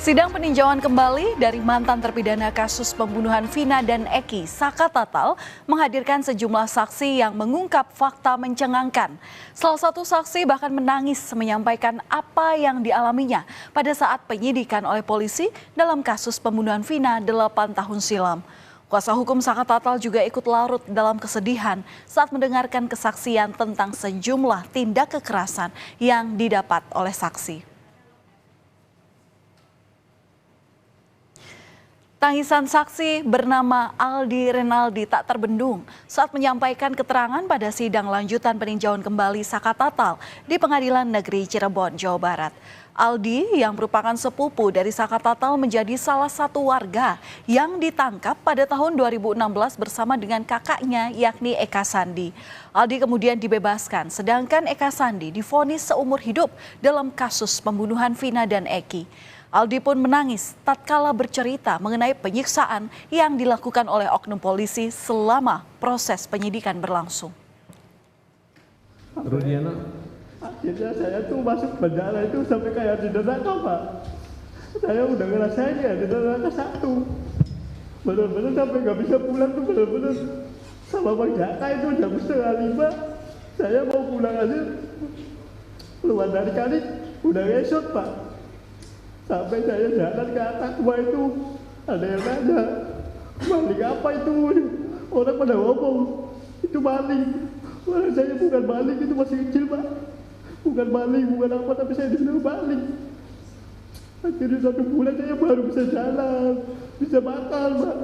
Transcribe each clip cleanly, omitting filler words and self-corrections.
Sidang peninjauan kembali dari mantan terpidana kasus pembunuhan Vina dan Eki, Saka Tatal, menghadirkan sejumlah saksi yang mengungkap fakta mencengangkan. Salah satu saksi bahkan menangis menyampaikan apa yang dialaminya pada saat penyidikan oleh polisi dalam kasus pembunuhan Vina 8 tahun silam. Kuasa hukum Saka Tatal juga ikut larut dalam kesedihan saat mendengarkan kesaksian tentang sejumlah tindak kekerasan yang didapat oleh saksi. Tangisan saksi bernama Aldi Renaldi tak terbendung saat menyampaikan keterangan pada sidang lanjutan peninjauan kembali Saka Tatal di Pengadilan Negeri Cirebon, Jawa Barat. Aldi yang merupakan sepupu dari Saka Tatal menjadi salah satu warga yang ditangkap pada tahun 2016 bersama dengan kakaknya yakni Eka Sandi. Aldi kemudian dibebaskan sedangkan Eka Sandi divonis seumur hidup dalam kasus pembunuhan Vina dan Eki. Aldi pun menangis tatkala bercerita mengenai penyiksaan yang dilakukan oleh oknum polisi selama proses penyidikan berlangsung. Rudiana, akhirnya saya tuh masuk penjara itu sampai kayak di neraka, Pak. Saya udah ngerasain ya di neraka satu. Bener-bener sampai nggak bisa pulang tuh bener-bener sama Bang Jaka itu jam 4:30. Saya mau pulang aja keluar dari kali udah ngesot, Pak. Sampai saya jalan ke atas tua itu, ada yang nanya, maling apa itu? Orang pada ngomong, itu maling. Orang saya bukan maling, itu masih kecil, Pak. Bukan maling, bukan apa, tapi saya disuruh maling. Akhirnya 1 bulan saya baru bisa jalan, bisa makan, Pak.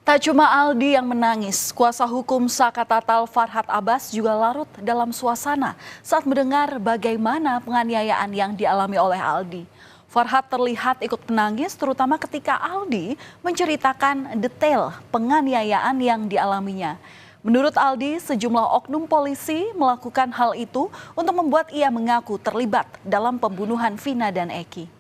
Tak cuma Aldi yang menangis, kuasa hukum Saka Tatal Farhad Abbas juga larut dalam suasana saat mendengar bagaimana penganiayaan yang dialami oleh Aldi. Farhad terlihat ikut menangis terutama ketika Aldi menceritakan detail penganiayaan yang dialaminya. Menurut Aldi, sejumlah oknum polisi melakukan hal itu untuk membuat ia mengaku terlibat dalam pembunuhan Vina dan Eki.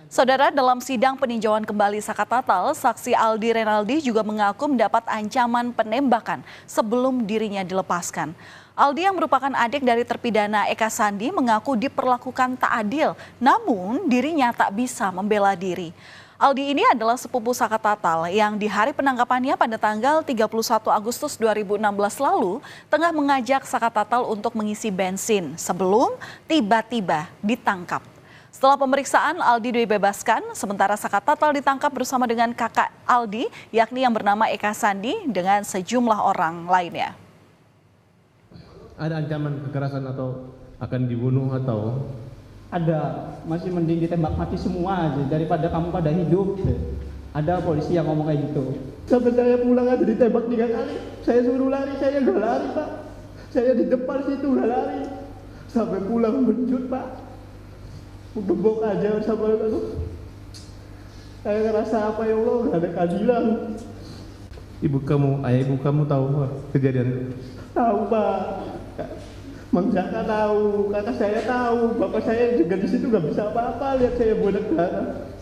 Saudara, dalam sidang peninjauan kembali Saka Tatal, saksi Aldi Renaldi juga mengaku mendapat ancaman penembakan sebelum dirinya dilepaskan. Aldi yang merupakan adik dari terpidana Eka Sandi mengaku diperlakukan tak adil, namun dirinya tak bisa membela diri. Aldi ini adalah sepupu Saka Tatal yang di hari penangkapannya pada tanggal 31 Agustus 2016 lalu tengah mengajak Saka Tatal untuk mengisi bensin sebelum tiba-tiba ditangkap. Setelah pemeriksaan, Aldi dibebaskan, sementara Saka Tatal ditangkap bersama dengan kakak Aldi, yakni yang bernama Eka Sandi, dengan sejumlah orang lainnya. Ada ancaman kekerasan atau akan dibunuh atau? Ada, masih mending ditembak mati semua aja daripada kamu pada hidup. Ada polisi yang ngomong kayak gitu. Sampai saya pulang aja ditembak 3 kali. Saya suruh lari, saya nggak lari, Pak. Saya di depan situ nggak lari. Sampai pulang menjut, Pak. Gebok aja sama aku. Saya ngerasa apa ya Allah, gak ada keadilan. Ayah ibu kamu tahu kejadian? Tahu, Pak. Mang Jaka tahu, kakak saya tahu, bapak saya juga di situ gak bisa apa-apa lihat saya bodak darah.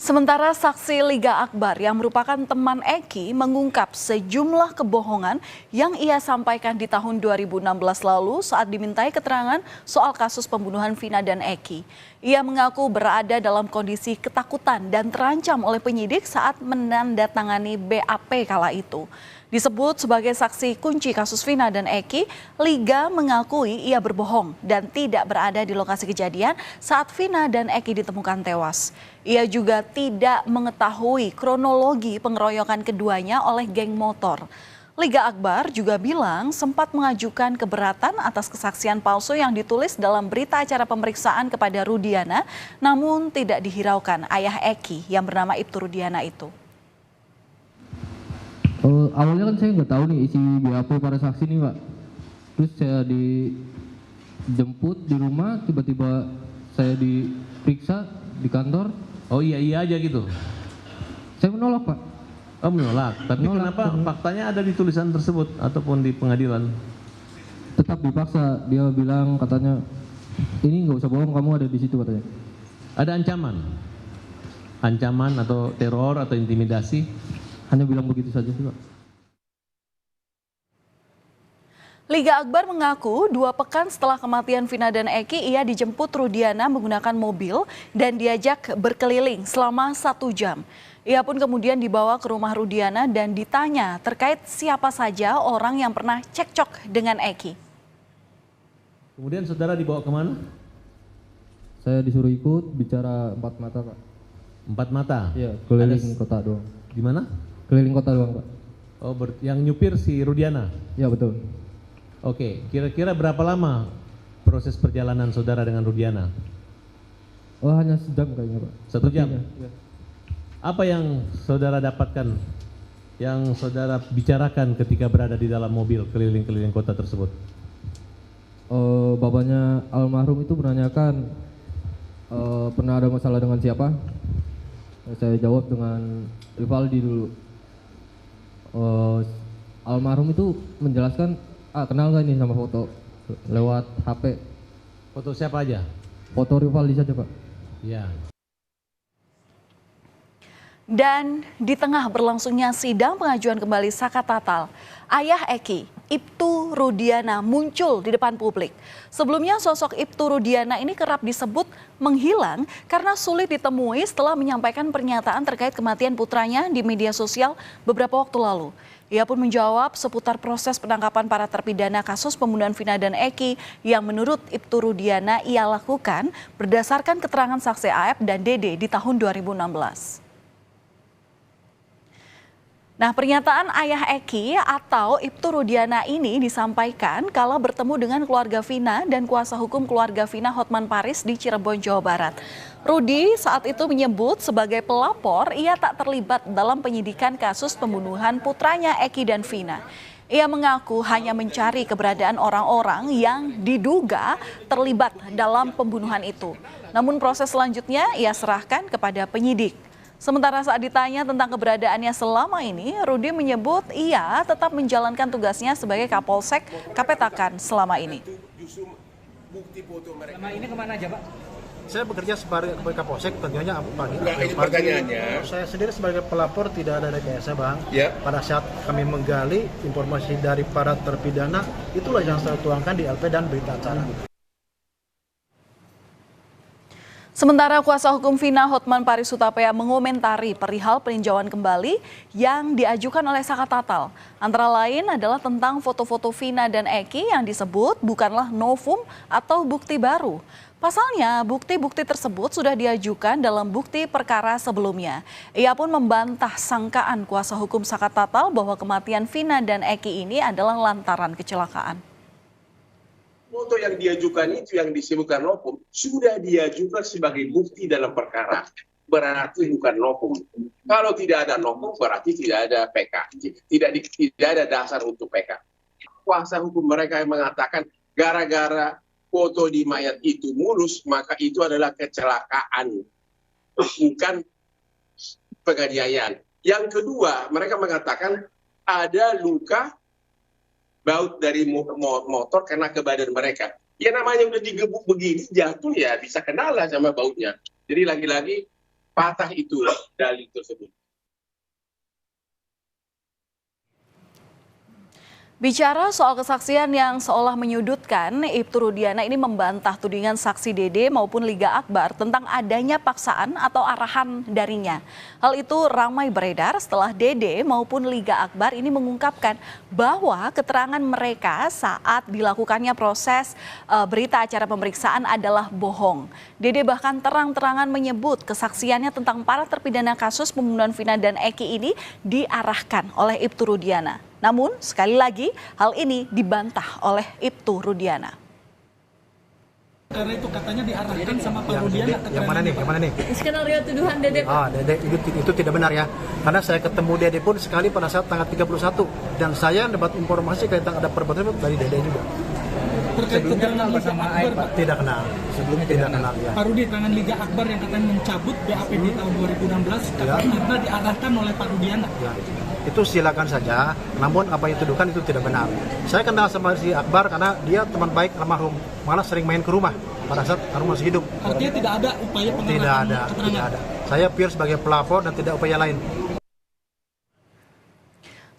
Sementara saksi Liga Akbar yang merupakan teman Eki mengungkap sejumlah kebohongan yang ia sampaikan di tahun 2016 lalu saat dimintai keterangan soal kasus pembunuhan Vina dan Eki. Ia mengaku berada dalam kondisi ketakutan dan terancam oleh penyidik saat menandatangani BAP kala itu. Disebut sebagai saksi kunci kasus Vina dan Eki, Liga mengakui ia berbohong dan tidak berada di lokasi kejadian saat Vina dan Eki ditemukan tewas. Ia juga tidak mengetahui kronologi pengeroyokan keduanya oleh geng motor. Liga Akbar juga bilang sempat mengajukan keberatan atas kesaksian palsu yang ditulis dalam berita acara pemeriksaan kepada Rudiana, namun tidak dihiraukan ayah Eki yang bernama Ibtu Rudiana itu. Awalnya kan saya nggak tahu nih isi BAP para saksi nih, Pak. Terus saya dijemput di rumah, tiba-tiba saya diperiksa di kantor. Oh iya aja gitu? Saya menolak, Pak. Oh menolak, tapi kenapa faktanya ada di tulisan tersebut ataupun di pengadilan? Tetap dipaksa, dia bilang katanya, ini nggak usah bohong, kamu ada di situ katanya. Ada ancaman? Ancaman atau teror atau intimidasi? Hanya bilang begitu saja sih, Pak. Liga Akbar mengaku 2 pekan setelah kematian Vina dan Eki, ia dijemput Rudiana menggunakan mobil dan diajak berkeliling selama 1 jam. Ia pun kemudian dibawa ke rumah Rudiana dan ditanya terkait siapa saja orang yang pernah cekcok dengan Eki. Kemudian saudara dibawa kemana? Saya disuruh ikut bicara 4 mata, Pak. 4 mata? Iya, keliling kota doang. Di mana? Keliling kota doang, Pak. Oh, yang nyupir si Rudiana? Iya, betul. Oke, kira-kira berapa lama proses perjalanan saudara dengan Rudiana? Oh, hanya sejam kayaknya, Pak. 1 jam? Iya. Apa yang saudara dapatkan, yang saudara bicarakan ketika berada di dalam mobil keliling-keliling kota tersebut? Bapaknya almarhum itu menanyakan pernah ada masalah dengan siapa? Saya jawab dengan Rivaldi dulu. Almarhum itu menjelaskan, kenal gak ini sama foto lewat HP? Foto siapa aja? Foto Rivaldi saja, Pak. Ya. Dan di tengah berlangsungnya sidang pengajuan kembali Saka Tatal, ayah Eki, Ibtu Rudiana muncul di depan publik. Sebelumnya sosok Ibtu Rudiana ini kerap disebut menghilang karena sulit ditemui setelah menyampaikan pernyataan terkait kematian putranya di media sosial beberapa waktu lalu. Ia pun menjawab seputar proses penangkapan para terpidana kasus pembunuhan Vina dan Eki yang menurut Ibtu Rudiana ia lakukan berdasarkan keterangan saksi AF dan Dede di tahun 2016. Nah, pernyataan ayah Eki atau Ibtu Rudiana ini disampaikan kala bertemu dengan keluarga Vina dan kuasa hukum keluarga Vina Hotman Paris di Cirebon, Jawa Barat. Rudi saat itu menyebut sebagai pelapor ia tak terlibat dalam penyidikan kasus pembunuhan putranya Eki dan Vina. Ia mengaku hanya mencari keberadaan orang-orang yang diduga terlibat dalam pembunuhan itu. Namun proses selanjutnya ia serahkan kepada penyidik. Sementara saat ditanya tentang keberadaannya selama ini, Rudi menyebut ia tetap menjalankan tugasnya sebagai Kapolsek Kapetakan selama ini. Selama ini kemana aja, Pak? Saya bekerja sebagai Kapolsek, tentunya ini pertanyaannya. Saya sendiri sebagai pelapor tidak ada rekayasa, Bang. Ya. Pada saat kami menggali informasi dari para terpidana, itulah yang saya tuangkan di LP dan berita acara. Sementara kuasa hukum Vina Hotman Paris Hutapea mengomentari perihal peninjauan kembali yang diajukan oleh Saka Tatal. Antara lain adalah tentang foto-foto Vina dan Eki yang disebut bukanlah novum atau bukti baru. Pasalnya, bukti-bukti tersebut sudah diajukan dalam bukti perkara sebelumnya. Ia pun membantah sangkaan kuasa hukum Saka Tatal bahwa kematian Vina dan Eki ini adalah lantaran kecelakaan. Foto yang diajukan itu yang disebutkan novum sudah diajukan sebagai bukti dalam perkara. Berarti bukan novum. Kalau tidak ada novum berarti tidak ada PK. Tidak ada dasar untuk PK. Kuasa hukum mereka yang mengatakan gara-gara foto di mayat itu mulus, maka itu adalah kecelakaan. Bukan penganiayaan. Yang kedua, mereka mengatakan ada luka baut dari motor kena ke badan mereka. Ya namanya udah digebuk begini, jatuh ya bisa kenal lah sama bautnya. Jadi lagi-lagi patah itu dalil tersebut. Bicara soal kesaksian yang seolah menyudutkan, Ibtu Rudiana ini membantah tudingan saksi Dede maupun Liga Akbar tentang adanya paksaan atau arahan darinya. Hal itu ramai beredar setelah Dede maupun Liga Akbar ini mengungkapkan bahwa keterangan mereka saat dilakukannya proses berita acara pemeriksaan adalah bohong. Dede bahkan terang-terangan menyebut kesaksiannya tentang para terpidana kasus pembunuhan Vina dan Eki ini diarahkan oleh Ibtu Rudiana. Namun, sekali lagi, hal ini dibantah oleh Ibtu Rudiana. Karena itu katanya diarahkan sama Pak Rudiana. Yang mana nih? Yang mana nih? Skenario tuduhan Dede. Dede itu tidak benar ya. Karena saya ketemu Dede pun sekali pada saat tanggal 31 dan saya dapat informasi tentang ada perbuatan dari Dede juga. Terkait keterangan Liga Akbar, Pak. Tidak kenal. Sebelumnya tidak kenal ya. Pak Rudi, tangan Liga Akbar yang katanya mencabut BAP di tahun 2016 karena diarahkan oleh Pak Rudiana. Ya. Itu silakan saja, namun apa yang dituduhkan itu tidak benar. Saya kenal sama si Akbar karena dia teman baik almarhum, malah sering main ke rumah pada saat almarhum masih hidup. Artinya tidak ada upaya pengarahan keterangan? Tidak ada. Saya pure sebagai pelapor dan tidak upaya lain.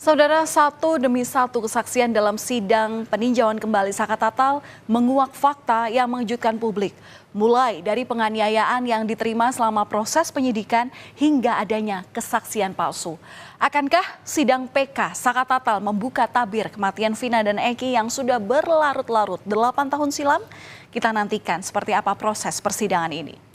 Saudara, satu demi satu kesaksian dalam sidang peninjauan kembali Saka Tatal menguak fakta yang mengejutkan publik. Mulai dari penganiayaan yang diterima selama proses penyidikan hingga adanya kesaksian palsu. Akankah sidang PK Saka Tatal membuka tabir kematian Vina dan Eki yang sudah berlarut-larut 8 tahun silam? Kita nantikan seperti apa proses persidangan ini.